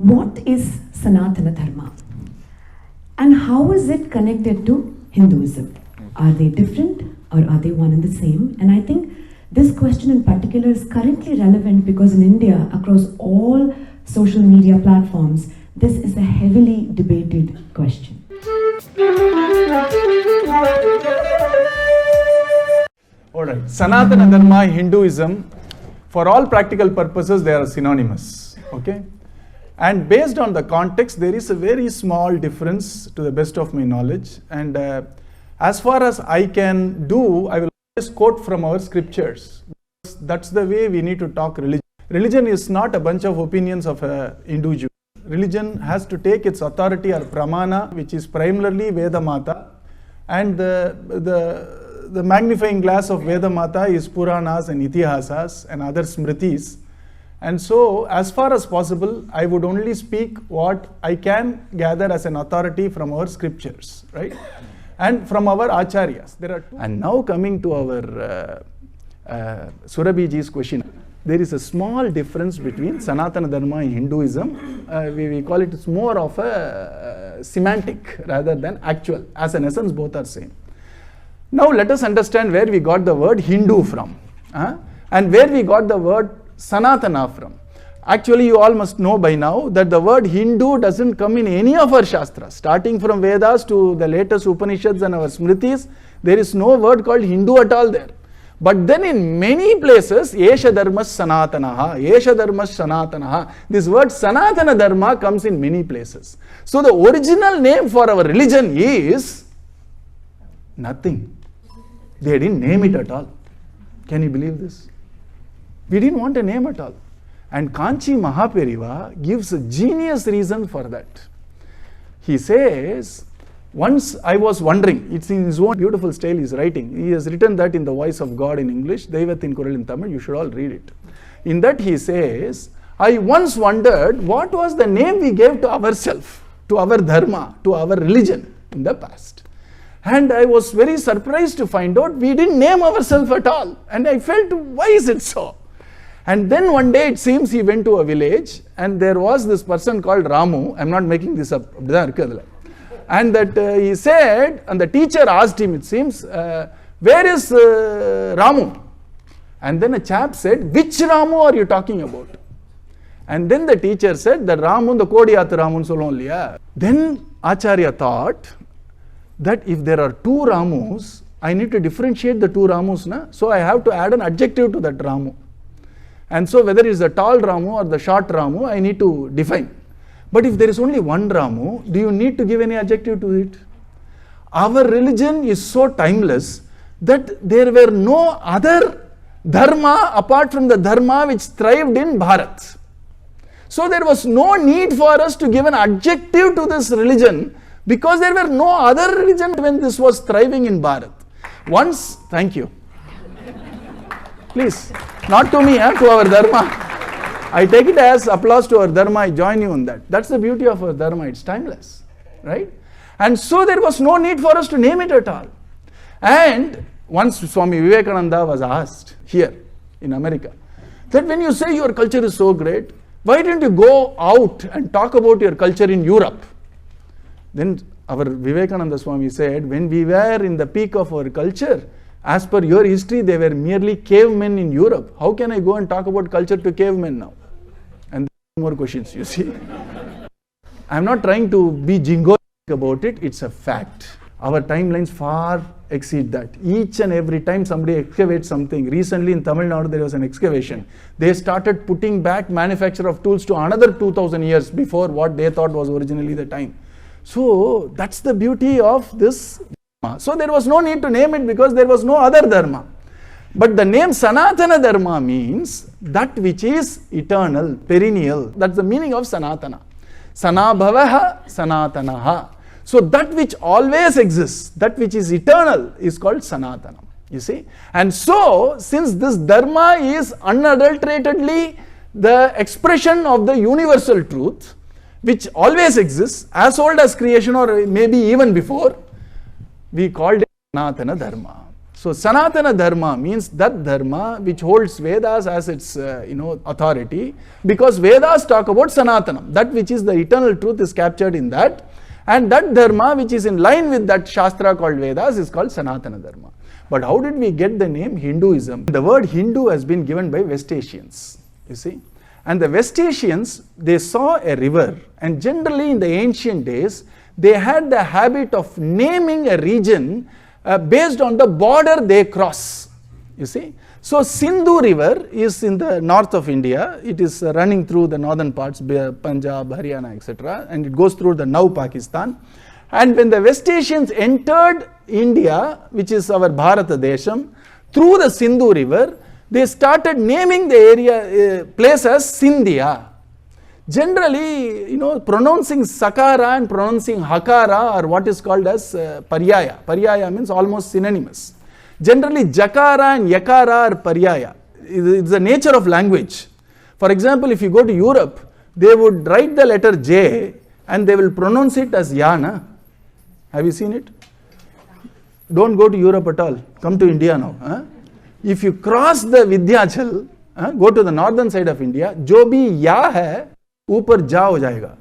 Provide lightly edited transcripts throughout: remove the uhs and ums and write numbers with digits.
what is Sanatana Dharma? And how is it connected to Hinduism? Are they different or are they one and the same? And I think this question in particular is currently relevant because in India, across all social media platforms, this is a heavily debated question. Alright, Sanatana Dharma Hinduism, for all practical purposes, they are synonymous. Okay? And based on the context, there is a very small difference to the best of my knowledge. And as far as I can do, I will always quote from our scriptures. That's the way we need to talk religion. Religion is not a bunch of opinions of an individual. Religion has to take its authority or pramana, which is primarily Vedamata. And the magnifying glass of Vedamata is Puranas and Itihasas and other smritis. And so, as far as possible, I would only speak what I can gather as an authority from our scriptures, right? And from our acharyas. There are two. And now coming to our Surabhiji's question, there is a small difference between Sanatana Dharma and Hinduism. We call it, it's more of a semantic rather than actual. As an essence, both are same. Now let us understand where we got the word Hindu from and where we got the word Sanatana from. Actually, you all must know by now that the word Hindu doesn't come in any of our Shastras. Starting from Vedas to the latest Upanishads and our Smritis, there is no word called Hindu at all there. But then in many places, Yesha Dharmas Sanatanaha, Yesha Dharmas Sanatanaha. This word Sanatana Dharma comes in many places. So the original name for our religion is nothing. They didn't name it at all. Can you believe this? We didn't want a name at all. And Kanchi Mahaperiva gives a genius reason for that. He says, once I was wondering, it's in his own beautiful style he's writing. He has written that in the voice of God in English, Daivathin Kural in Tamil, you should all read it. In that he says, I once wondered what was the name we gave to ourselves, to our dharma, to our religion in the past. And I was very surprised to find out we didn't name ourselves at all. And I felt, why is it so? And then one day it seems he went to a village and there was this person called Ramu. I'm not making this up. And that he said, and the teacher asked him, it seems, where is Ramu? And then a chap said, which Ramu are you talking about? And then the teacher said, the Ramu, the Kodiyathu Ramu solonliya. Then Acharya thought that if there are two Ramus, I need to differentiate the two Ramus. So I have to add an adjective to that Ramu. And so whether it is the tall Ramu or the short Ramu, I need to define. But if there is only one Ramu, do you need to give any adjective to it? Our religion is so timeless that there were no other dharma apart from the dharma which thrived in Bharat. So there was no need for us to give an adjective to this religion because there were no other religion when this was thriving in Bharat. Once, thank you. Please, not to me, to our dharma. I take it as applause to our dharma, I join you on that. That's the beauty of our dharma, it's timeless, right? And so there was no need for us to name it at all. And once Swami Vivekananda was asked here in America, that when you say your culture is so great, why didn't you go out and talk about your culture in Europe? Then our Vivekananda Swami said, when we were in the peak of our culture, as per your history, they were merely cavemen in Europe. How can I go and talk about culture to cavemen now? And more questions, you see. I'm not trying to be jingoistic about it, it's a fact. Our timelines far exceed that. Each and every time somebody excavates something, recently in Tamil Nadu there was an excavation. They started putting back manufacture of tools to another 2000 years before what they thought was originally the time. So that's the beauty of this. So there was no need to name it because there was no other dharma. But the name Sanatana Dharma means that which is eternal, perennial. That's the meaning of Sanatana. Sanabhavaha, Sanatanaha. So that which always exists, that which is eternal is called Sanatana. You see? And so, since this dharma is unadulteratedly the expression of the universal truth, which always exists, as old as creation or maybe even before, we called it Sanatana Dharma. So Sanatana Dharma means that Dharma which holds Vedas as its authority, because Vedas talk about Sanatanam, that which is the eternal truth is captured in that, and that Dharma which is in line with that Shastra called Vedas is called Sanatana Dharma. But how did we get the name Hinduism? The word Hindu has been given by West Asians, you see. And the West Asians, they saw a river, and generally in the ancient days, they had the habit of naming a region based on the border they cross, you see. So Sindhu river is in the north of India. It is running through the northern parts, Punjab, Haryana, etc. and it goes through the now Pakistan. And when the West Asians entered India, which is our Bharata Desham, through the Sindhu river, they started naming the area place as Sindhya. Generally, pronouncing Sakara and pronouncing Hakara are what is called as Paryaya. Paryaya means almost synonymous. Generally, Jakara and Yakara are Paryaya. It's the nature of language. For example, if you go to Europe, they would write the letter J and they will pronounce it as Yana. Have you seen it? Don't go to Europe at all. Come to India now. Huh? If you cross the Vindhyachal, go to the northern side of India, जो भी या है ऊपर जा हो जाएगा.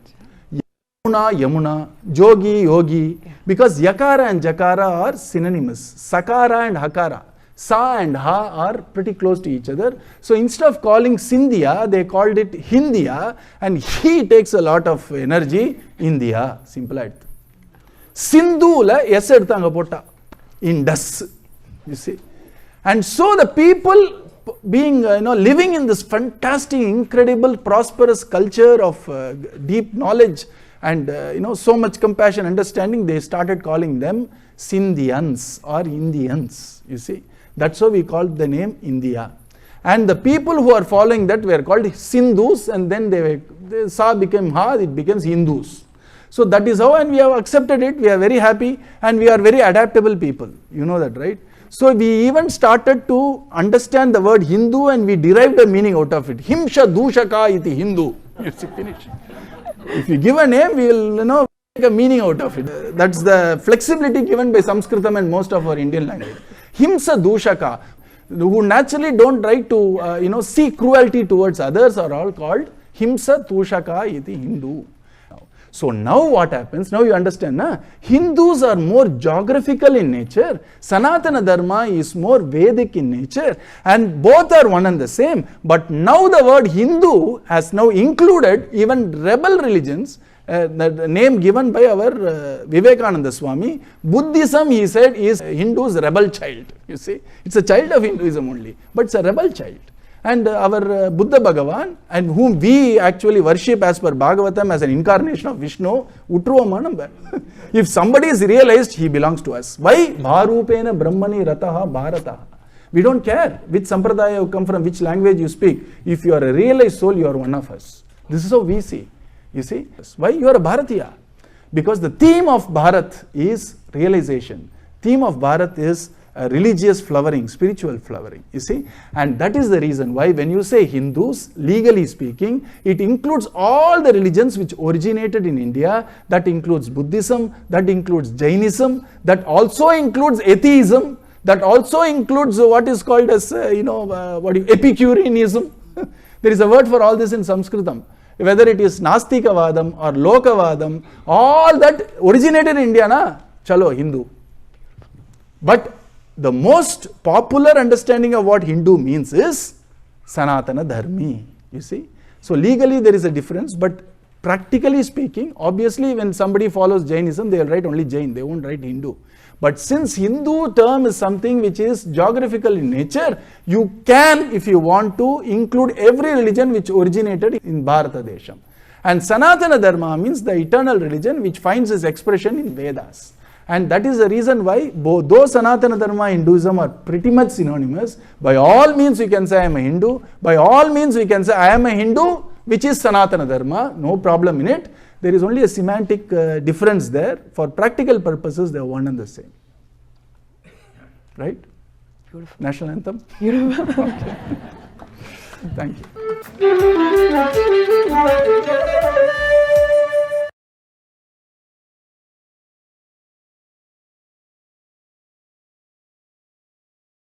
Yamuna, Yamuna, Jogi, Yogi, because Yakara and Jakara are synonymous. Sakara and Hakara, Sa and Ha are pretty close to each other. So instead of calling Sindhya, they called it Hindya, and he takes a lot of energy. India, simple as Sindhu la yes edutanga potta in das, you see. And so the people being living in this fantastic, incredible, prosperous culture of deep knowledge and so much compassion, understanding, they started calling them Sindhians or Indians, you see. That's how we called the name India. And the people who are following that were called Sindhus, and then the Sa became Ha, it becomes Hindus. So that is how, and we have accepted it, we are very happy, and we are very adaptable people, you know that, right? So we even started to understand the word Hindu, and we derived a meaning out of it. Himsha Dushaka iti Hindu. It's finished. If you give a name, we will make a meaning out of it. That's the flexibility given by Sanskritam and most of our Indian language. Himsa Dushaka, who naturally don't try to see cruelty towards others, are all called Himsa Dushaka iti Hindu. So now what happens? Now you understand, na? Hindus are more geographical in nature. Sanatana Dharma is more Vedic in nature, and both are one and the same. But now the word Hindu has now included even rebel religions, the name given by our Vivekananda Swami. Buddhism, he said, is Hindu's rebel child. You see, it's a child of Hinduism only, but it's a rebel child. And our Buddha Bhagavan, and whom we actually worship as per Bhagavatam as an incarnation of Vishnu, if somebody is realized, he belongs to us. Why? Bharupena Brahmani Rataha Bharataha. We don't care which sampradaya you come from, which language you speak. If you are a realized soul, you are one of us. This is how we see. You see? Why? You are a Bharatiya. Because the theme of Bharat is realization. Theme of Bharat is religious flowering, spiritual flowering, you see. And that is the reason why when you say Hindus, legally speaking, it includes all the religions which originated in India. That includes Buddhism, that includes Jainism, that also includes atheism, that also includes what is called as, Epicureanism. There is a word for all this in Sanskritam. Whether it is Nastikavadam or Lokavadam, all that originated in India, na? Chalo, Hindu. But the most popular understanding of what Hindu means is Sanatana Dharmi, you see. So legally there is a difference, but practically speaking, obviously when somebody follows Jainism, they will write only Jain, they won't write Hindu. But since Hindu term is something which is geographical in nature, you can, if you want to, include every religion which originated in Bharata Desham. And Sanatana Dharma means the eternal religion which finds its expression in Vedas. And that is the reason why, though Sanatana Dharma Hinduism are pretty much synonymous, by all means we can say I am a Hindu, by all means we can say I am a Hindu, which is Sanatana Dharma, no problem in it. There is only a semantic difference there. For practical purposes, they are one and the same. Right? Beautiful. National anthem? Beautiful. Okay. Thank you.